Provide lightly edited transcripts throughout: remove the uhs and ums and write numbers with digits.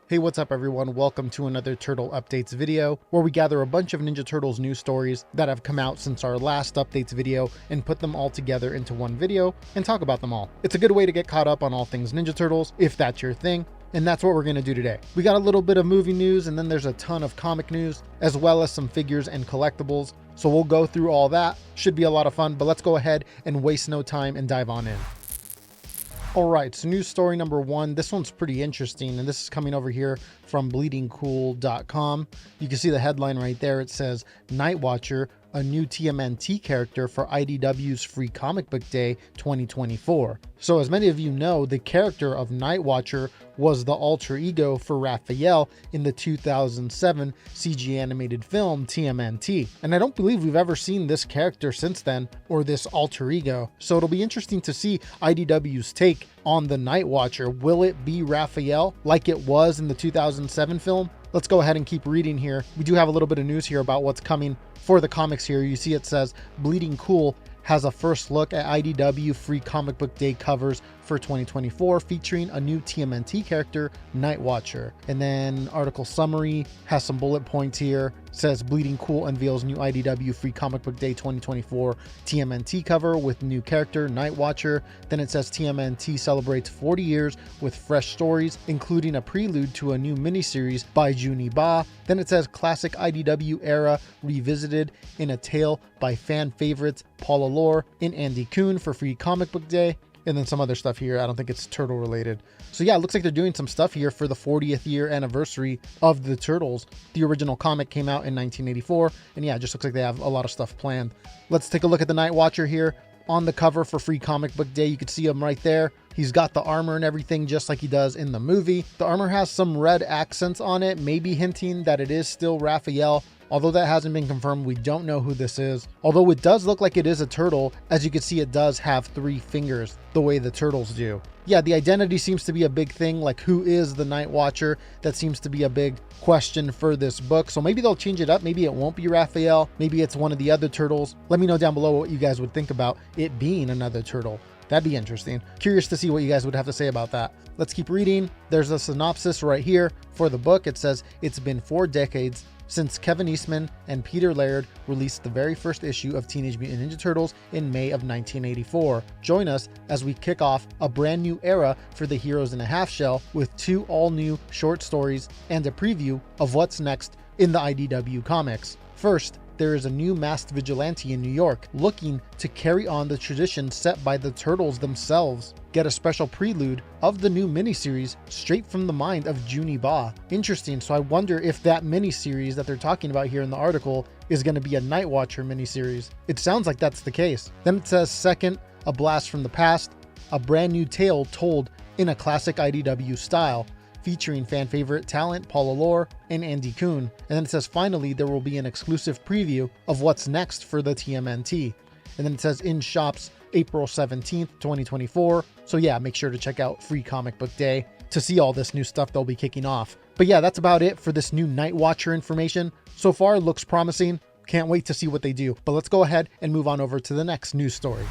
Hey, what's up everyone? Welcome to another Turtle Updates video, where we gather a bunch of Ninja Turtles news stories that have come out since our last updates video and put them all together into one video and talk about them all. It's a good way to get caught up on all things Ninja Turtles, if that's your thing, and that's what we're going to do today. We got a little bit of movie news, and then there's a ton of comic news, as well as some figures and collectibles. So we'll go through all that. Should be a lot of fun, but let's go ahead and waste no time and dive on in. All right, so news story number one. This one's pretty interesting, and this is coming over here from bleedingcool.com. You can see the headline right there. It says, Nightwatcher, a new TMNT character for IDW's Free Comic Book Day 2024. So as many of you know, the character of Nightwatcher was the alter ego for Raphael in the 2007 CG animated film TMNT. And I don't believe we've ever seen this character since then, or this alter ego. So it'll be interesting to see IDW's take on the Nightwatcher. Will it be Raphael like it was in the 2007 film? Let's go ahead and keep reading here. We do have a little bit of news here about what's coming for the comics here. You see it says Bleeding Cool has a first look at IDW Free Comic Book Day covers for 2024, featuring a new TMNT character, Nightwatcher. And then article summary has some bullet points here. It says Bleeding Cool unveils new IDW Free Comic Book Day 2024 TMNT cover with new character, Nightwatcher. Then it says TMNT celebrates 40 years with fresh stories, including a prelude to a new miniseries by Junie Ba. Then it says classic IDW era revisited in a tale by fan favorites Paula Lore and Andy Kuhn for Free Comic Book Day. And then some other stuff here. I don't think it's turtle related. So yeah, it looks like they're doing some stuff here for the 40th year anniversary of the Turtles. The original comic came out in 1984. And yeah, it just looks like they have a lot of stuff planned. Let's take a look at the Nightwatcher here. On the cover for Free Comic Book Day, you can see him right there. He's got the armor and everything just like he does in the movie. The armor has some red accents on it, maybe hinting that it is still Raphael. Although that hasn't been confirmed, we don't know who this is. Although it does look like it is a turtle, as you can see it does have 3 fingers, the way the turtles do. Yeah, the identity seems to be a big thing, like who is the Nightwatcher? That seems to be a big question for this book. So maybe they'll change it up. Maybe it won't be Raphael. Maybe it's one of the other turtles. Let me know down below what you guys would think about it being another turtle. That'd be interesting. Curious to see what you guys would have to say about that. Let's keep reading. There's a synopsis right here for the book. It says, it's been 4 decades since Kevin Eastman and Peter Laird released the very first issue of Teenage Mutant Ninja Turtles in May of 1984. Join us as we kick off a brand new era for the Heroes in a Half Shell with 2 all-new short stories and a preview of what's next in the IDW comics. First, there is a new masked vigilante in New York looking to carry on the tradition set by the Turtles themselves. Get a special prelude of the new miniseries straight from the mind of Junie Ba. Interesting, so I wonder if that miniseries that they're talking about here in the article is going to be a Nightwatcher miniseries. It sounds like that's the case. Then it says, second, a blast from the past, a brand new tale told in a classic IDW style, featuring fan favorite talent Paula Lore and Andy Kuhn. And then it says, finally, there will be an exclusive preview of what's next for the TMNT. And then it says, in shops April 17th, 2024. So yeah, make sure to check out Free Comic Book Day to see all this new stuff they'll be kicking off. But yeah, that's about it for this new Nightwatcher information. So far, it looks promising. Can't wait to see what they do. But let's go ahead and move on over to the next news story.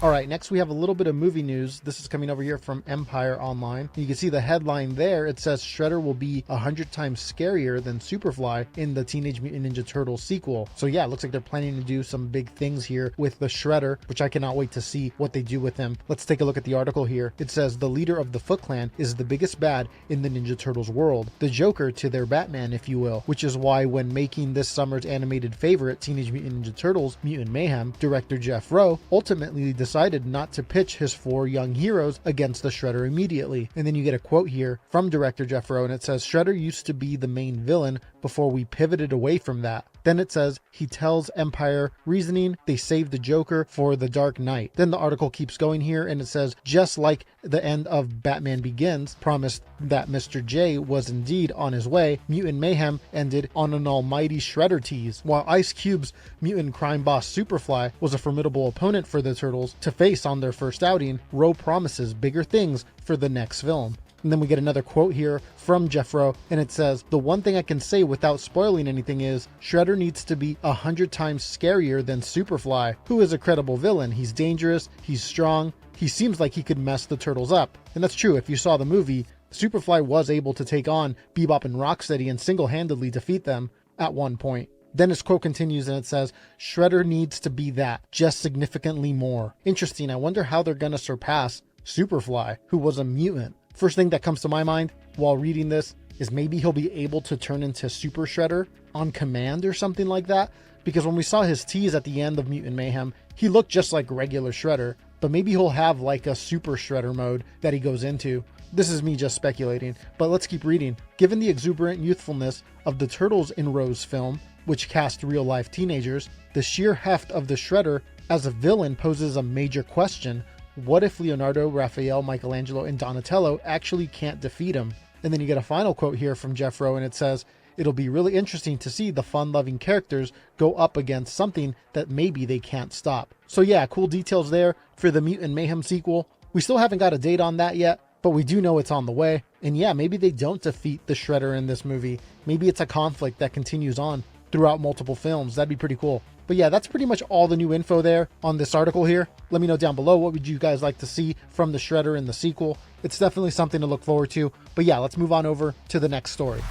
All right, next we have a little bit of movie news. This is coming over here from Empire Online. You can see the headline there. It says Shredder will be 100 times scarier than Superfly in the Teenage Mutant Ninja Turtles sequel. So yeah, it looks like they're planning to do some big things here with the Shredder, which I cannot wait to see what they do with him. Let's take a look at the article here. It says the leader of the Foot Clan is the biggest bad in the Ninja Turtles world, the Joker to their Batman, if you will, which is why when making this summer's animated favorite, Teenage Mutant Ninja Turtles Mutant Mayhem, director Jeff Rowe ultimately decided not to pitch his 4 young heroes against the Shredder immediately. And then you get a quote here from director Jeff Rowe, and it says, Shredder used to be the main villain before we pivoted away from that. Then it says, he tells Empire reasoning, they saved the Joker for the Dark Knight. Then the article keeps going here, and it says, just like the end of Batman Begins promised that Mr. J was indeed on his way, Mutant Mayhem ended on an almighty Shredder tease. While Ice Cube's mutant crime boss Superfly was a formidable opponent for the Turtles to face on their first outing, Rowe promises bigger things for the next film. And then we get another quote here from Jeff Rowe, and it says, the one thing I can say without spoiling anything is, Shredder needs to be 100 times scarier than Superfly, who is a credible villain. He's dangerous, he's strong, he seems like he could mess the Turtles up. And that's true. If you saw the movie, Superfly was able to take on Bebop and Rocksteady and single-handedly defeat them at one point. Then his quote continues and it says, "Shredder needs to be that, just significantly more." Interesting. I wonder how they're going to surpass Superfly, who was a mutant. First thing that comes to my mind while reading this is maybe he'll be able to turn into Super Shredder on command or something like that. Because when we saw his tease at the end of Mutant Mayhem, he looked just like regular Shredder, but maybe he'll have like a Super Shredder mode that he goes into. This is me just speculating, but let's keep reading. Given the exuberant youthfulness of the Turtles in Rose film, which cast real-life teenagers, the sheer heft of the Shredder as a villain poses a major question. What if Leonardo, Raphael, Michelangelo, and Donatello actually can't defeat him? And then you get a final quote here from Jeff Rowe, and it says, "It'll be really interesting to see the fun-loving characters go up against something that maybe they can't stop." So yeah, cool details there for the Mutant Mayhem sequel. We still haven't got a date on that yet, but we do know it's on the way. And yeah, maybe they don't defeat the Shredder in this movie. Maybe it's a conflict that continues on throughout multiple films. That'd be pretty cool. But yeah, that's pretty much all the new info there on this article here. Let me know down below, what would you guys like to see from the Shredder in the sequel? It's definitely something to look forward to. But yeah, let's move on over to the next story.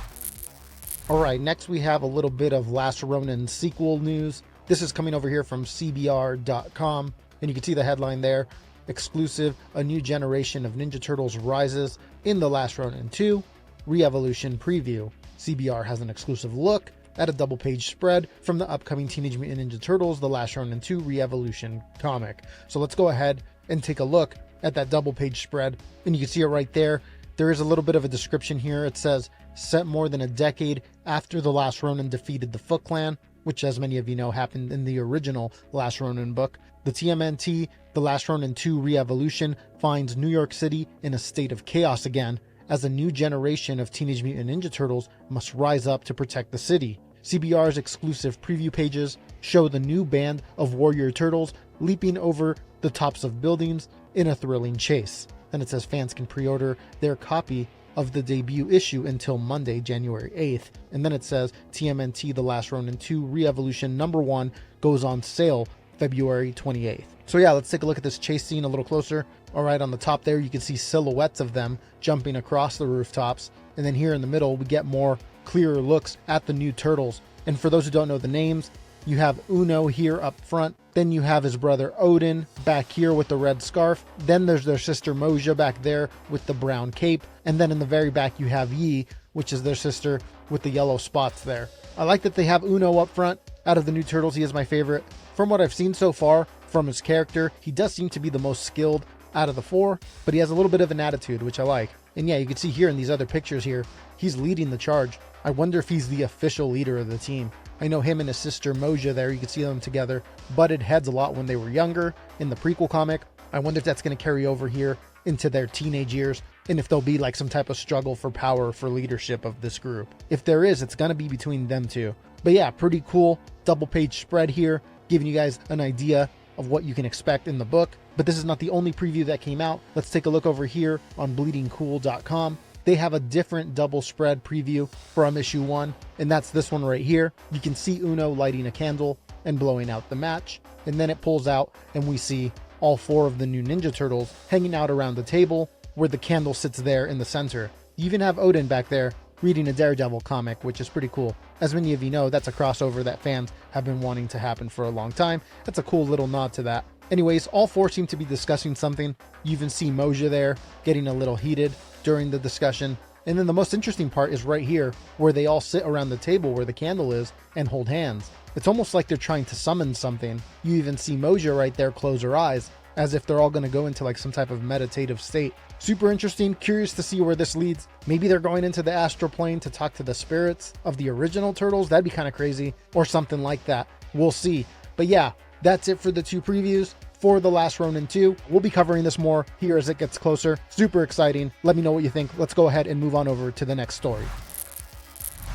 All right, next we have a little bit of Last Ronin sequel news. This is coming over here from CBR.com, and you can see the headline there. Exclusive, a new generation of Ninja Turtles rises in the Last Ronin 2 Re-Evolution preview. CBR has an exclusive look at a double-page spread from the upcoming Teenage Mutant Ninja Turtles The Last Ronin 2 Re-Evolution comic. So let's go ahead and take a look at that double-page spread, and you can see it right there. There is a little bit of a description here. It says, set more than a decade after the Last Ronin defeated the Foot Clan, which, as many of you know, happened in the original Last Ronin book, the TMNT The Last Ronin 2 Re-Evolution finds New York City in a state of chaos again, as a new generation of Teenage Mutant Ninja Turtles must rise up to protect the city. CBR's exclusive preview pages show the new band of warrior turtles leaping over the tops of buildings in a thrilling chase. And it says fans can pre-order their copy of the debut issue until Monday, January 8th. And then it says TMNT The Last Ronin 2 Re-Evolution #1 goes on sale February 28th. So yeah, let's take a look at this chase scene a little closer. All right, on the top there, you can see silhouettes of them jumping across the rooftops. And then here in the middle, we get more clearer looks at the new turtles. And for those who don't know the names, you have Uno here up front. Then you have his brother Odin back here with the red scarf. Then there's their sister Moja back there with the brown cape. And then in the very back, you have Yi, which is their sister with the yellow spots there. I like that they have Uno up front. Out of the new turtles, he is my favorite. From what I've seen so far from his character, he does seem to be the most skilled out of the four, but he has a little bit of an attitude, which I like. And yeah, you can see here in these other pictures here, he's leading the charge. I wonder if he's the official leader of the team. I know him and his sister Moja there, you can see them together, butted heads a lot when they were younger in the prequel comic. I wonder if that's going to carry over here into their teenage years, and if there'll be like some type of struggle for power, for leadership of this group. If there is, it's going to be between them two. But yeah, pretty cool double page spread here, giving you guys an idea of what you can expect in the book. But this is not the only preview that came out. Let's take a look over here on bleedingcool.com. They have a different double spread preview from issue 1, and that's this one right here. You can see Uno lighting a candle and blowing out the match, and then it pulls out and we see all 4 of the new Ninja Turtles hanging out around the table where the candle sits there in the center. You even have Odin back there reading a Daredevil comic, which is pretty cool. As many of you know, that's a crossover that fans have been wanting to happen for a long time. That's a cool little nod to that. Anyways, all 4 seem to be discussing something. You even see Moja there getting a little heated during the discussion. And then the most interesting part is right here, where they all sit around the table where the candle is and hold hands. It's almost like they're trying to summon something. You even see Moja right there close her eyes, as if they're all going to go into like some type of meditative state. Super interesting, curious to see where this leads. Maybe they're going into the astral plane to talk to the spirits of the original turtles. That'd be kind of crazy, or something like that. We'll see. But yeah, that's it for the 2 previews for The Last Ronin 2. We'll be covering this more here as it gets closer. Super exciting. Let me know what you think. Let's go ahead and move on over to the next story.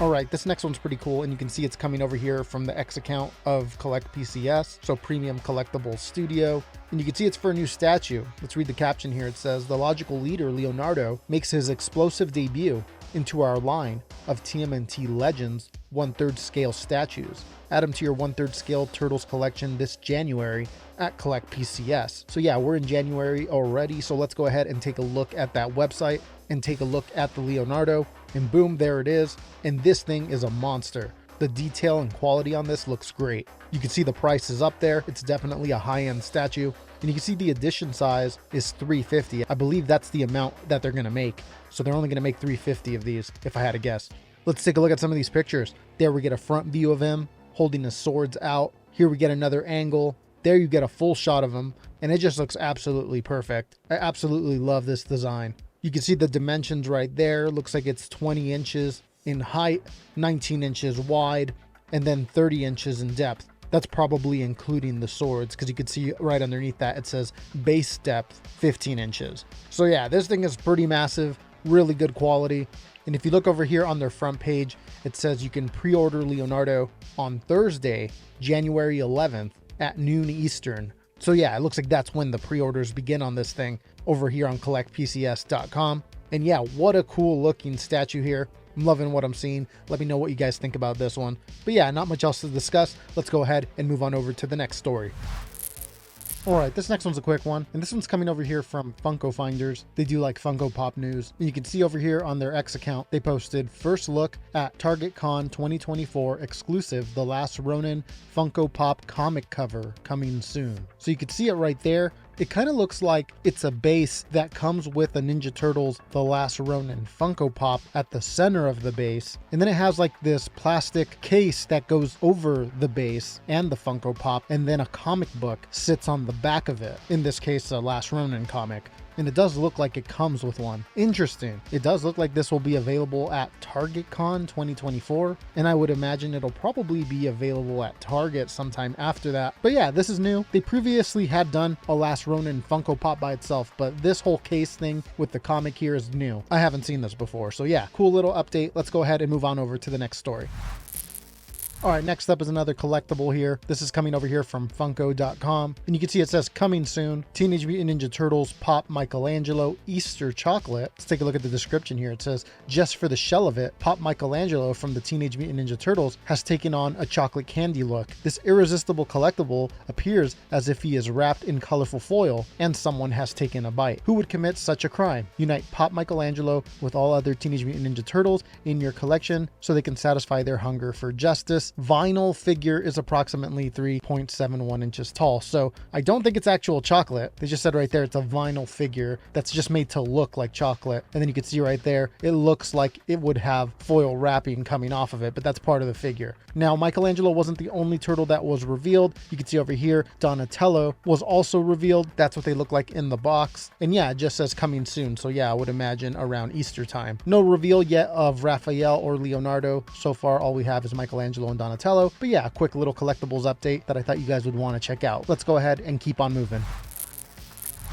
All right, this next one's pretty cool, and you can see it's coming over here from the X account of Collect PCS, so Premium Collectibles Studio. And you can see it's for a new statue. Let's read the caption here. It says, "The logical leader, Leonardo, makes his explosive debut into our line of TMNT Legends 1/3 scale statues. Add them to your 1/3 scale Turtles collection this January at Collect PCS. So yeah, we're in January already, so let's go ahead and take a look at that website and take a look at the Leonardo, and boom, there it is. And this thing is a monster. The detail and quality on this looks great. You can see the price is up there. It's definitely a high-end statue. And you can see the edition size is 350. I believe that's the amount that they're gonna make. So they're only gonna make 350 of these, if I had to guess. Let's take a look at some of these pictures. There we get a front view of him holding his swords out. Here we get another angle. There you get a full shot of him, and it just looks absolutely perfect. I absolutely love this design. You can see the dimensions right there. Looks like it's 20 inches in height, 19 inches wide, and then 30 inches in depth. That's probably including the swords, because you can see right underneath that it says base depth 15 inches. So yeah, this thing is pretty massive, really good quality. And if you look over here on their front page, it says you can pre-order Leonardo on Thursday, January 11th at noon Eastern. So yeah, it looks like that's when the pre-orders begin on this thing over here on collectpcs.com. And yeah, what a cool looking statue here. I'm loving what I'm seeing. Let me know what you guys think about this one. But yeah, not much else to discuss. Let's go ahead and move on over to the next story. All right, this next one's a quick one, and this one's coming over here from Funko Finders. They do like Funko Pop news. And you can see over here on their X account, they posted first look at Target Con 2024 exclusive, The Last Ronin Funko Pop comic cover coming soon. So you can see it right there. It kind of looks like it's a base that comes with a Ninja Turtles The Last Ronin Funko Pop at the center of the base. And then it has like this plastic case that goes over the base and the Funko Pop. And then a comic book sits on the back of it. In this case, a Last Ronin comic. And it does look like it comes with one. Interesting. It does look like this will be available at Target Con 2024. And I would imagine it'll probably be available at Target sometime after that. But yeah, this is new. They previously had done a Last Ronin Funko Pop by itself, but this whole case thing with the comic here is new. I haven't seen this before. So yeah, cool little update. Let's go ahead and move on over to the next story. All right, next up is another collectible here. This is coming over here from Funko.com. And you can see it says coming soon. Teenage Mutant Ninja Turtles Pop Michelangelo Easter Chocolate. Let's take a look at the description here. It says, just for the shell of it, Pop Michelangelo from the Teenage Mutant Ninja Turtles has taken on a chocolate candy look. This irresistible collectible appears as if he is wrapped in colorful foil and someone has taken a bite. Who would commit such a crime? Unite Pop Michelangelo with all other Teenage Mutant Ninja Turtles in your collection so they can satisfy their hunger for justice. Vinyl figure is approximately 3.71 inches tall, so I don't think it's actual chocolate. They just said right there it's a vinyl figure that's just made to look like chocolate. And then you can see right there it looks like it would have foil wrapping coming off of it, but that's part of the figure. Now Michelangelo wasn't the only turtle that was revealed. You can see over here Donatello was also revealed. That's what they look like in the box. And yeah, it just says coming soon, so yeah, I would imagine around Easter time. No reveal yet of Raphael or Leonardo. So far all we have is Michelangelo and Donatello. But yeah, a quick little collectibles update that I thought you guys would want to check out. Let's go ahead and keep on moving.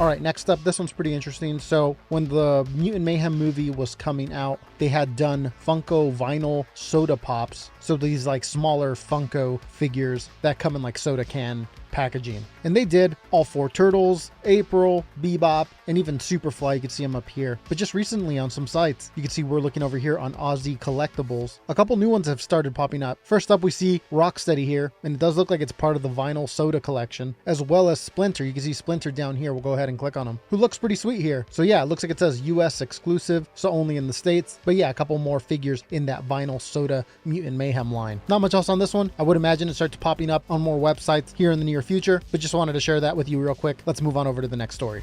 All right, next up, this one's pretty interesting. So when the Mutant Mayhem movie was coming out, they had done Funko vinyl soda pops. So these like smaller Funko figures that come in like soda can packaging. And they did all four turtles, April, Bebop, and even Superfly. You can see them up here. But just recently on some sites, you can see we're looking over here on Aussie Collectables. A couple new ones have started popping up. First up, we see Rocksteady here, and it does look like it's part of the vinyl soda collection, as well as Splinter. You can see Splinter down here. We'll go ahead and click on him, who looks pretty sweet here. So yeah, it looks like it says US exclusive, so only in the States. But yeah, a couple more figures in that vinyl soda Mutant Mayhem line. Not much else on this one. I would imagine it starts popping up on more websites here in the near future, but just wanted to share that with you real quick. Let's move on over to the next story.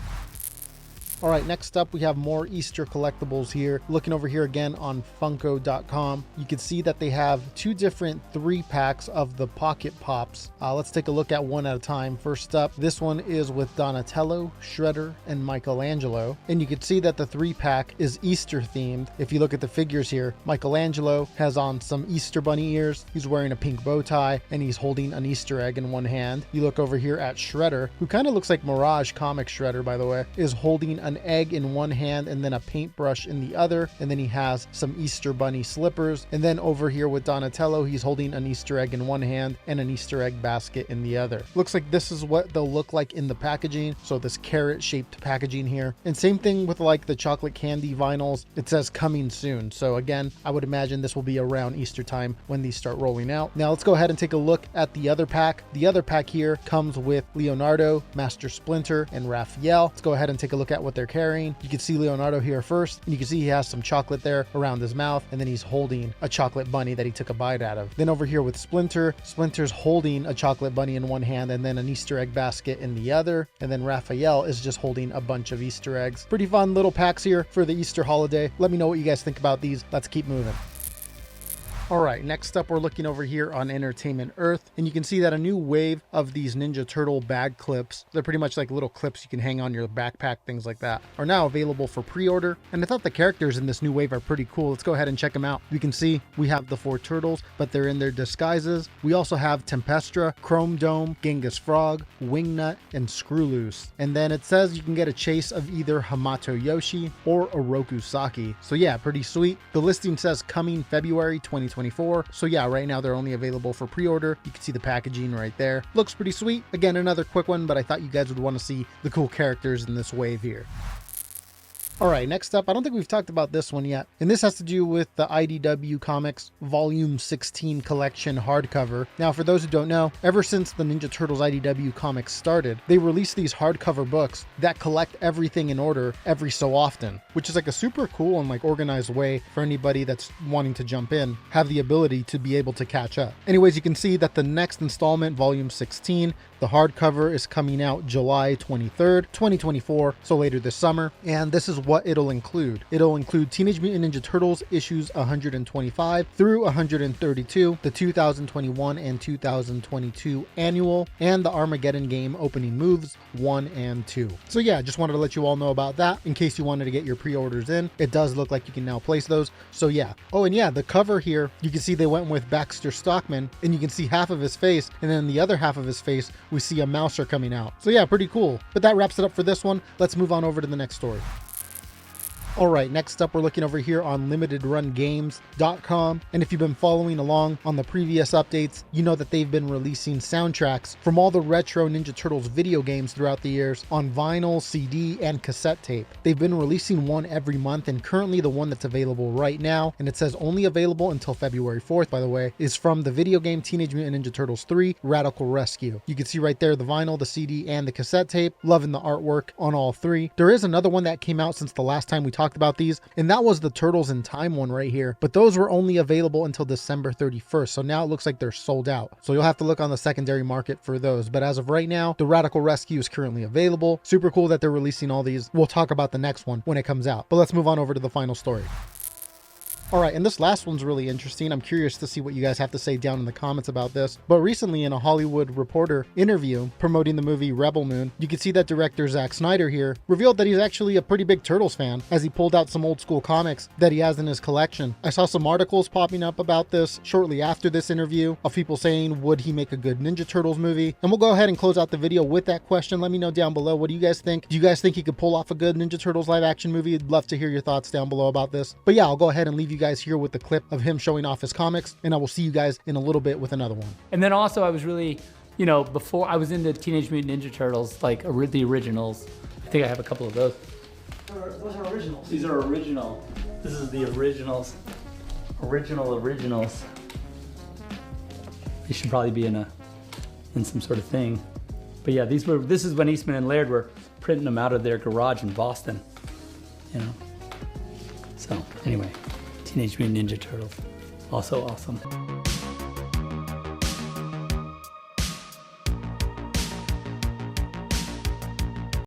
All right, next up, we have more Easter collectibles here. Looking over here again on Funko.com, you can see that they have two different 3-packs of the Pocket Pops. Let's take a look at one at a time. First up, this one is with Donatello, Shredder, and Michelangelo. And you can see that the 3-pack is Easter themed. If you look at the figures here, Michelangelo has on some Easter bunny ears. He's wearing a pink bow tie, and he's holding an Easter egg in one hand. You look over here at Shredder, who kind of looks like Mirage comic Shredder, by the way, is holding an egg in one hand and then a paintbrush in the other. And then he has some Easter bunny slippers. And then over here with Donatello, he's holding an Easter egg in one hand and an Easter egg basket in the other. Looks like this is what they'll look like in the packaging. So this carrot shaped packaging here. And same thing with like the chocolate candy vinyls. It says coming soon. So again, I would imagine this will be around Easter time when these start rolling out. Now let's go ahead and take a look at the other pack. The other pack here comes with Leonardo, Master Splinter, and Raphael. Let's go ahead and take a look at what they're carrying. You can see Leonardo here first, and you can see he has some chocolate there around his mouth, and then he's holding a chocolate bunny that he took a bite out of. Then over here with Splinter, Splinter's holding a chocolate bunny in one hand and then an Easter egg basket in the other. And then Raphael is just holding a bunch of Easter eggs. Pretty fun little packs here for the Easter holiday. Let me know what you guys think about these. Let's keep moving. All right, next up, we're looking over here on Entertainment Earth, and you can see that a new wave of these Ninja Turtle bag clips, they're pretty much like little clips you can hang on your backpack, things like that, are now available for pre-order. And I thought the characters in this new wave are pretty cool. Let's go ahead and check them out. You can see we have the 4 turtles, but they're in their disguises. We also have Tempestra, Chrome Dome, Genghis Frog, Wingnut, and Screw Loose. And then it says you can get a chase of either Hamato Yoshi or Oroku Saki. So yeah, pretty sweet. The listing says coming February 2024. So yeah, right now they're only available for pre-order. You can see the packaging right there. Looks pretty sweet. Again, another quick one, but I thought you guys would want to see the cool characters in this wave here. All right, next up, I don't think we've talked about this one yet. And this has to do with the IDW Comics Volume 16 collection hardcover. Now, for those who don't know, ever since the Ninja Turtles IDW comics started, they release these hardcover books that collect everything in order every so often, which is like a super cool and like organized way for anybody that's wanting to jump in, have the ability to be able to catch up. Anyways, you can see that the next installment, Volume 16, the hardcover is coming out July 23rd, 2024, so later this summer. And this is what it'll include. It'll include Teenage Mutant Ninja Turtles issues 125 through 132, the 2021 and 2022 annual, and the Armageddon game opening moves 1 and 2. So yeah, just wanted to let you all know about that in case you wanted to get your pre-orders in. It does look like you can now place those. So yeah. Oh, and yeah, the cover here, you can see they went with Baxter Stockman, and you can see half of his face, and then the other half of his face, we see a Mouser coming out. So yeah, pretty cool. But that wraps it up for this one. Let's move on over to the next story. All right, next up, we're looking over here on limitedrungames.com. And if you've been following along on the previous updates, you know that they've been releasing soundtracks from all the retro Ninja Turtles video games throughout the years on vinyl, CD, and cassette tape. They've been releasing one every month, and currently the one that's available right now, and it says only available until February 4th, by the way, is from the video game Teenage Mutant Ninja Turtles 3 Radical Rescue. You can see right there the vinyl, the CD, and the cassette tape. Loving the artwork on all three. There is another one that came out since the last time we talked about these, and that was the Turtles in Time one right here, but those were only available until December 31st, so now it looks like they're sold out. So you'll have to look on the secondary market for those, but as of right now, the Radical Rescue is currently available. Super cool that they're releasing all these. We'll talk about the next one when it comes out, but let's move on over to the final story. All right, and this last one's really interesting. I'm curious to see what you guys have to say down in the comments about this. But recently in a Hollywood Reporter interview promoting the movie Rebel Moon, you can see that director Zack Snyder here revealed that he's actually a pretty big Turtles fan, as he pulled out some old school comics that he has in his collection. I saw some articles popping up about this shortly after this interview of people saying, would he make a good Ninja Turtles movie? And we'll go ahead and close out the video with that question. Let me know down below. What do you guys think? Do you guys think he could pull off a good Ninja Turtles live action movie? I'd love to hear your thoughts down below about this. But yeah, I'll go ahead and leave you guys here with the clip of him showing off his comics, and I will see you guys in a little bit with another one. And then also I was really, you know, before I was into Teenage Mutant Ninja Turtles, like the originals. I think I have a couple of those. Those are originals. These are original. This is the originals. Originals. They should probably be in some sort of thing. But yeah, this is when Eastman and Laird were printing them out of their garage in Boston, you know. So anyway, Teenage Mutant Ninja Turtles, also awesome.